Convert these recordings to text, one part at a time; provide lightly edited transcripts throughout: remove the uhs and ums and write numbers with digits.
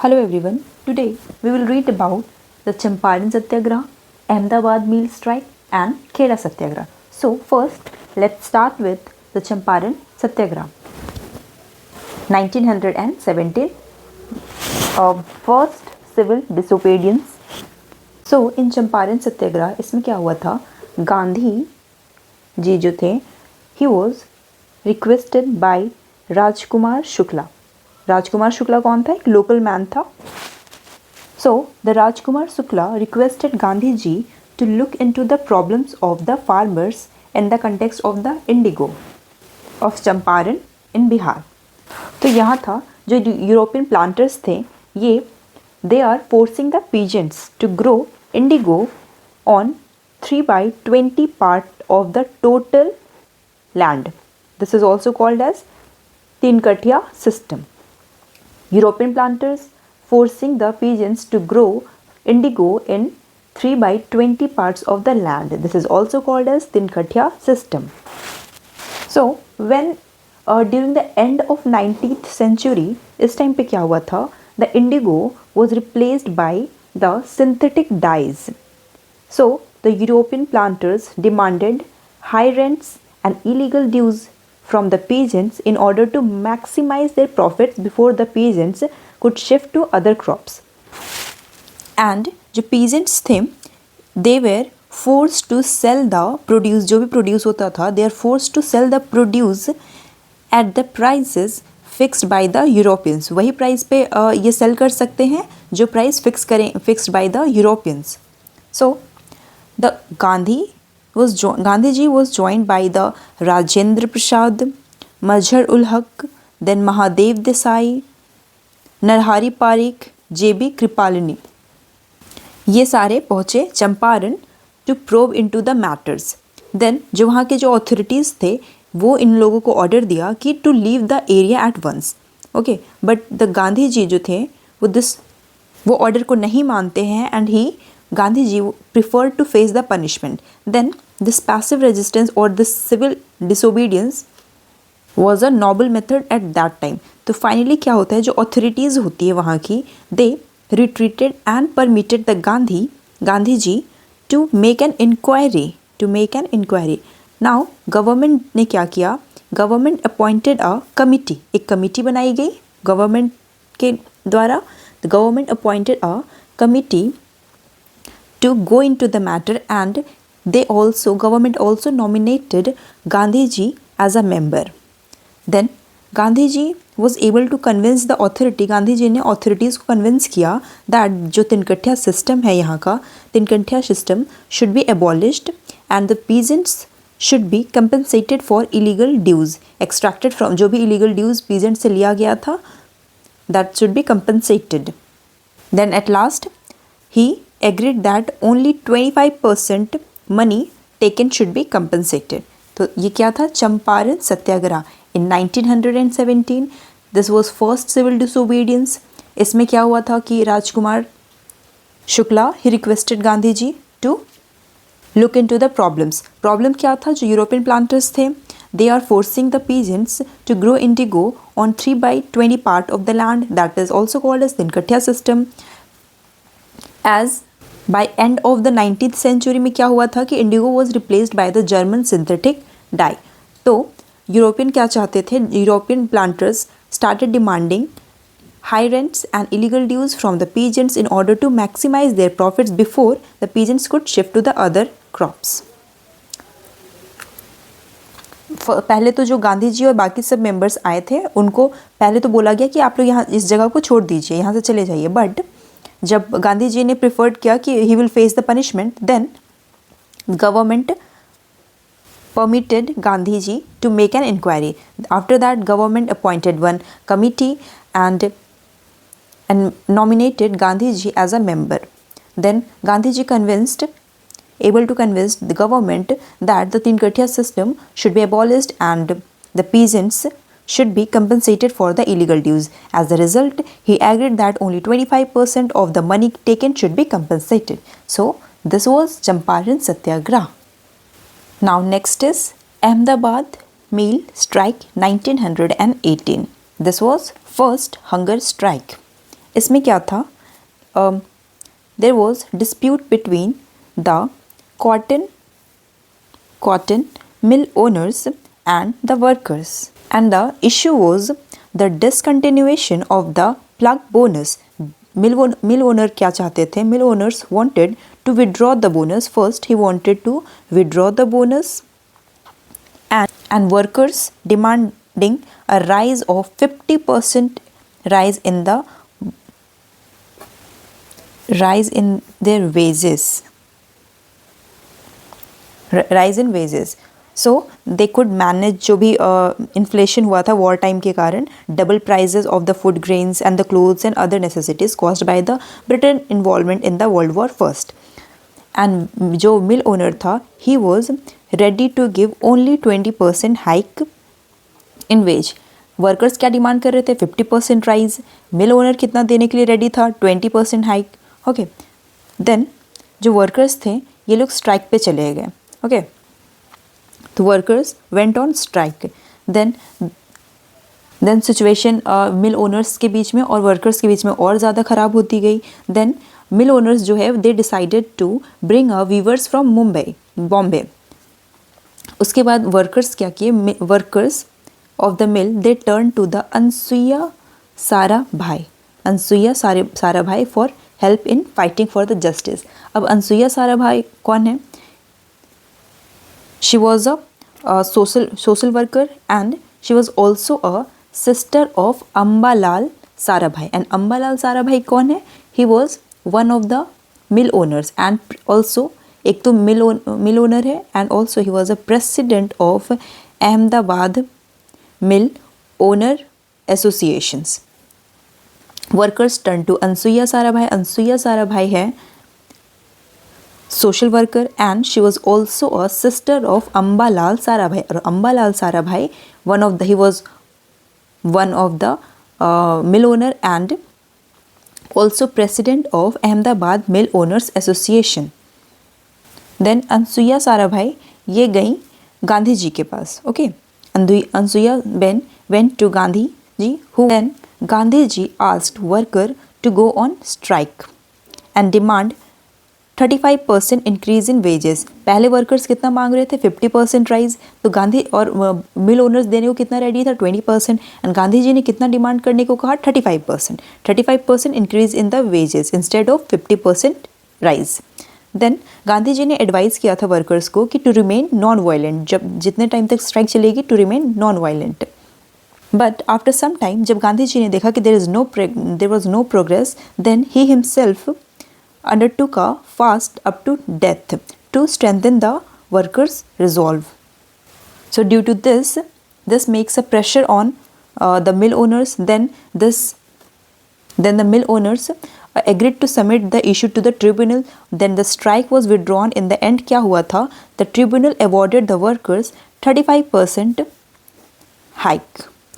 Hello everyone. Today we will read about the Champaran Satyagraha, Ahmedabad Meal Strike and Kheda Satyagraha. So first let's start with the Champaran Satyagraha. 1917 first civil disobedience. So in Champaran Satyagraha इसमें क्या हुआ था, गांधी जी जो थे he was requested by Rajkumar Shukla. Rajkumar Shukla कौन था? एक local man था. So the Rajkumar Shukla requested Gandhi ji to look into the problems of the farmers in the context of the indigo of Champaran in Bihar. तो यहाँ था जो European planters थे, ये they are forcing the peasants to grow indigo on 3/20 part of the total land. This is also called as तीन कठिया system. European planters forcing the peasants to grow indigo in 3/20 parts of the land. This is also called as Tinkatia system. So when during the end of 19th century, इस time पे क्या हुआ था, the indigo was replaced by the synthetic dyes. So the European planters demanded high rents and illegal dues from the peasants in order to maximize their profits before the peasants could shift to other crops. And जो peasants थे, they were forced to sell the produce, जो भी produce होता था, they are forced to sell the produce at the prices fixed by the Europeans. वही price पे ये sell कर सकते हैं जो price fixed by the Europeans. So the Gandhiji was joined by the Rajendra Prasad, Mazhar ul Haq, then Mahadev Desai, Narhari Pareek, JB Kripalani. ये सारे पहुँचे Champaran to probe into the matters. Then जो वहाँ के जो अथॉरिटीज़ थे वो इन लोगों को ऑर्डर दिया कि to leave the area at once. Okay, but the Gandhi ji जो थे वो ऑर्डर को नहीं मानते हैं and Gandhi ji prefer to face the punishment. Then this passive resistance और this civil disobedience was a noble method at that time. तो फाइनली क्या होता है, जो अथॉरिटीज़ होती है वहाँ की, they retreated and permitted the Gandhi ji to make an inquiry. Now government ने क्या किया, गवर्नमेंट अपॉइंटेड अ कमिटी, एक कमिटी बनाई गई गवर्नमेंट के द्वारा. The government appointed a committee to go into the matter and government also nominated Gandhi ji as a member. Then Gandhi ji was able to convince the authority, Gandhi ji ने authorities को convince किया that जो तिनकठिया system है यहाँ का, तिनकठिया system should be abolished and the peasants should be compensated for illegal dues extracted from, जो भी illegal dues peasants से लिया गया था, that should be compensated. Then at last he agreed that only 25% money taken should be compensated. तो ये क्या था, चंपारण सत्याग्रह in 1917. This was first civil disobedience. इसमें क्या हुआ था कि Rajkumar Shukla he requested Gandhi ji to look into the problems. Problem क्या था, जो यूरोपियन प्लांटर्स थे, they are forcing the peasants to grow indigo on 3/20 part of the land, that is also called as Tinkathia system. As by end of the 19th century में क्या हुआ था कि Indigo was replaced by the German synthetic dye. तो European क्या चाहते थे, European planters started demanding high rents and illegal dues from the peasants in order to maximize their profits before the peasants could shift to the other crops. पहले तो जो गांधी जी और बाकी सब मेंबर्स आए थे उनको पहले तो बोला गया कि आप लोग यहाँ इस जगह को छोड़ दीजिए, यहाँ से चले जाइए. बट जब गांधी जी ने प्रिफर्ड किया कि he will face the punishment, then government permitted Gandhi ji to make an inquiry. After that, government appointed one committee and nominated Gandhi ji as a member. Then Gandhi ji able to convince the government that the Tinkatia system should be abolished and the peasants should be compensated for the illegal dues. As a result, he agreed that only 25% of the money taken should be compensated. So, this was Champaran Satyagraha. Now, next is Ahmedabad Meal Strike 1918. This was first hunger strike. इसमें क्या था, there was dispute between the cotton mill owners and the workers, and the issue was the discontinuation of the plug bonus. Mill owner क्या चाहते थे, mill owners wanted to withdraw the bonus. First he wanted to withdraw the bonus, and workers demanding a rise of 50% rise in the rise in their wages, rise in wages. So they could manage जो भी inflation हुआ था war time के कारण, double prices of the food grains and the clothes and other necessities caused by the Britain involvement in the World War First. And जो mill owner था, he was ready to give only 20% hike in wage. Workers क्या demand कर रहे थे, 50% rise. मिल owner कितना देने के लिए रेडी था, 20% हाइक. ओके, देन जो वर्कर्स थे ये लोग स्ट्राइक पे चले गए. ओके, तो workers went on strike. Then situation mill owners के बीच में और वर्कर्स के बीच में और ज़्यादा ख़राब होती गई. देन मिल ओनर्स जो है they decided to bring weavers from Bombay. उसके बाद वर्कर्स क्या किए, workers of the mill they turned to the Ansuya Sarabhai for help in fighting for the justice. अब Ansuya Sarabhai कौन है? She was a social worker and she was also a sister of Ambalal Sarabhai. And Ambalal Sarabhai कौन है? He was one of the mill owners and also एक तो mill owner है and also he was a president of Ahmedabad Mill Owner Associations. Workers turn to Ansuya Sarabhai. Ansuya Sarabhai है social worker and she was also a sister of Ambalal Sarabhai. और Ambalal Sarabhai he was one of the mill owner and also president of Ahmedabad Mill Owners Association. Then Ansuya Sarabhai ये गई गांधी जी के पास. Okay. Ansuya Ben went to Gandhi ji, who then Gandhi ji asked worker to go on strike and demand 35% increase in wages. पहले workers कितना मांग रहे थे, 50% rise. तो गांधी और मिल ओनर्स देने को कितना रेडी था, 20%. एंड गांधी जी ने कितना डिमांड करने को कहा, 35% increase in the wages instead of 50% rise. Then Gandhi ji ने एडवाइस किया था वर्कर्स को कि टू रिमेन नॉन वायलेंट, जब जितने टाइम तक स्ट्राइक चलेगी to remain non violent. But after some time जब गांधी जी ने देखा कि there was no progress, then he himself undertook a fast up to death to strengthen the workers resolve. So due to this makes a pressure on the mill owners. Then the mill owners agreed to submit the issue to the tribunal. Then the strike was withdrawn. In the end क्या हुआ था, the tribunal awarded the workers 35% hike,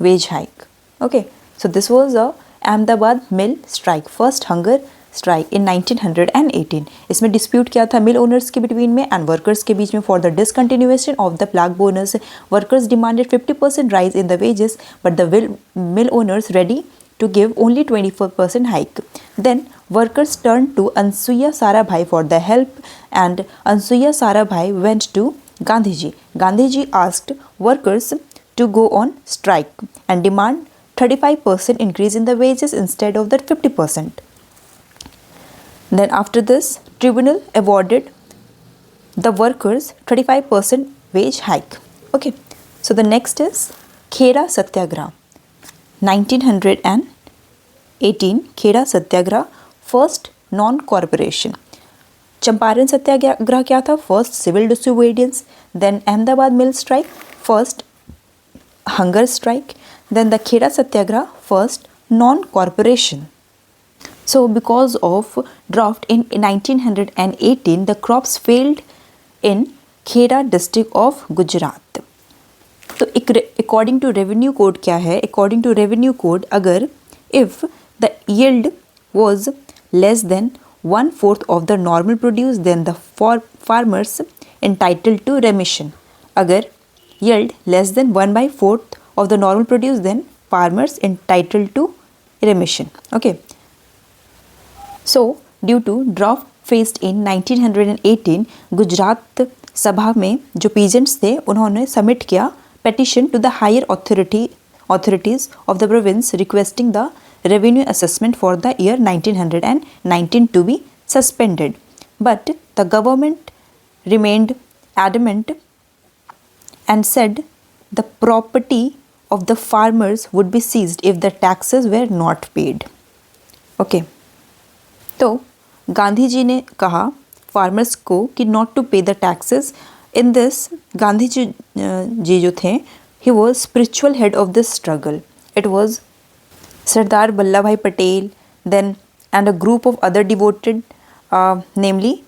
wage hike. Okay, so this was a Ahmedabad mill strike, first hunger strike in 1918. इसमें dispute क्या था, mill owners के between में and workers के बीच में for the discontinuation of the plug bonus. Workers demanded 50% rise in the wages, but the mill owners ready to give only 24% hike. Then workers turned to Ansuya Sarabhai for the help and Ansuya Sarabhai went to Gandhiji. Gandhiji asked workers to go on strike and demand 35% increase in the wages instead of the 50%. Then after this, tribunal awarded the workers 35% wage hike. Okay, so the next is Khera Satyagraha. 1918 Kheda Satyagraha, first non corporation. Champaran Satyagraha क्या था, first civil disobedience. Then Ahmedabad mill strike, first hunger strike. Then the Kheda Satyagraha, first non corporation. So because of drought in 1918, the crops failed in Khera district of Gujarat. तो according to revenue code क्या है, according to revenue code अगर if the yield was less than 1/4 of the normal produce then the farmers entitled to remission. अगर yield less than 1/4 of the normal produce then farmers entitled to remission. Okay, So, due to drought faced in 1918, Gujarat सभा में जो peasants थे उन्होंने submit किया petition to the higher authorities of the province requesting the revenue assessment for the year 1919 to be suspended. But the government remained adamant and said the property of the farmers would be seized if the taxes were not paid. Okay. तो गांधी जी ने कहा farmers को कि not to pay the taxes. In this Gandhi ji जो थे he was spiritual head of this struggle. It was Sardar Vallabh Bhai Patel then and a group of other devoted namely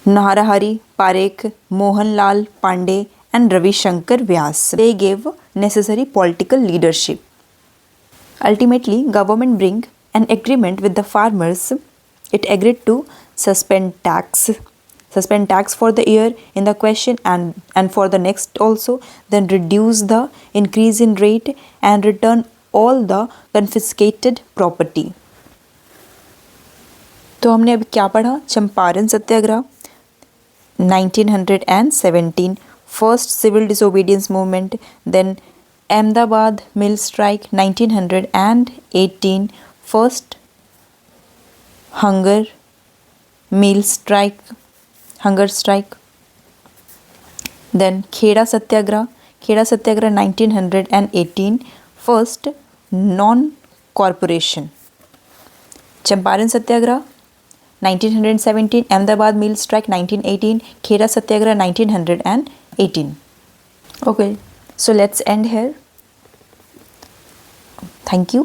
Narahari Parekh, Mohanlal Pandey and Ravi Shankar Vyas. They gave necessary political leadership. Ultimately, government bring an agreement with the farmers. It agreed to suspend tax for the year in the question and for the next also, then reduce the increase in rate and return all the confiscated property. तो हमने अभी क्या पढ़ा? चंपारण सत्याग्रह 1917, first civil disobedience movement, then Ahmedabad mill strike 1918, first hunger strike, then Kheda Satyagraha 1918, first non-corporation. Champaran Satyagraha 1917, Ahmedabad mill strike 1918, Kheda Satyagraha 1918. Okay, so let's end here. Thank you.